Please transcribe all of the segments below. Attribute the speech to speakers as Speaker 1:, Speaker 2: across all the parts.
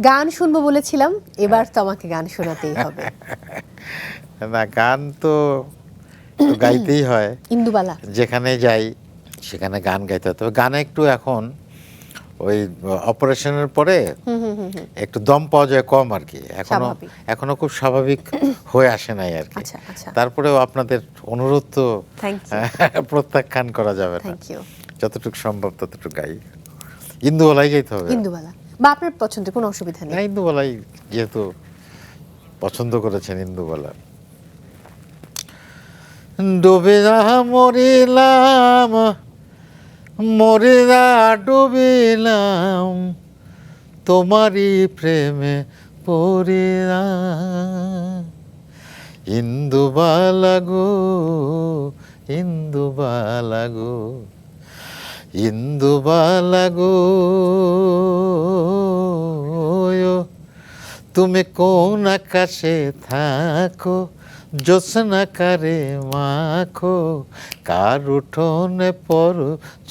Speaker 1: গান শুনবো বলেছিলাম, এবার তো আমাকে গান শোনাতেই হবে।
Speaker 2: না, গান তো একটু গাইতেই হয়,
Speaker 1: ইন্দুবালা।
Speaker 2: যেখানে যাই সেখানে গান গাইতে হয়। তবে গানে একটু এখন ওই অপারেশনের পরে একটু দম পাওয়া যায় কম আর কি, এখনো
Speaker 1: স্বাভাবিক।
Speaker 2: এখনো খুব স্বাভাবিক হয়ে আসে নাই আর কি।
Speaker 1: আচ্ছা আচ্ছা,
Speaker 2: তারপরেও আপনাদের অনুরোধ তো
Speaker 1: থ্যাংক ইউ
Speaker 2: প্রত্যাখ্যান করা যাবে না,
Speaker 1: থ্যাংক ইউ।
Speaker 2: যতটুকু সম্ভব ততটুকু গাই। ইন্দুবালাই গাইতে হবে।
Speaker 1: ইন্দুবালা বা আপনার পছন্দের কোনো অসুবিধা নেই।
Speaker 2: না, ইন্দুবালাই যেহেতু পছন্দ করেছেন ইন্দুবালা। ডুবে না মরিলাম, মরিনা ডুবিলাম, তোমারই প্রেমে পড়িলা। ইন্দুবালা গো, ইন্দুবালা গো, ইন্দুবালা গো, তুমি কোন আকাশে থাকো, জ্যোৎস্না কারে মাখো, কার উঠোনে পর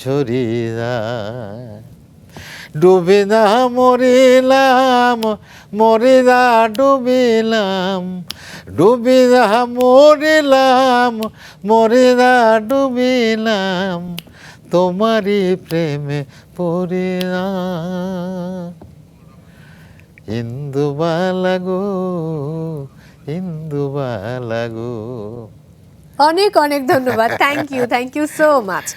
Speaker 2: ঝরিয়া। ডুবে না মরিলাম, মরিলা ডুবিলাম, ডুবে না মরিলাম, মরিলা ডুবিলাম, তোমারই প্রেমে পড়িলাম। ইন্দুবালা গো, ইন্দুবালা গো।
Speaker 1: অনেক অনেক ধন্যবাদ, থ্যাংক ইউ সো মাচ।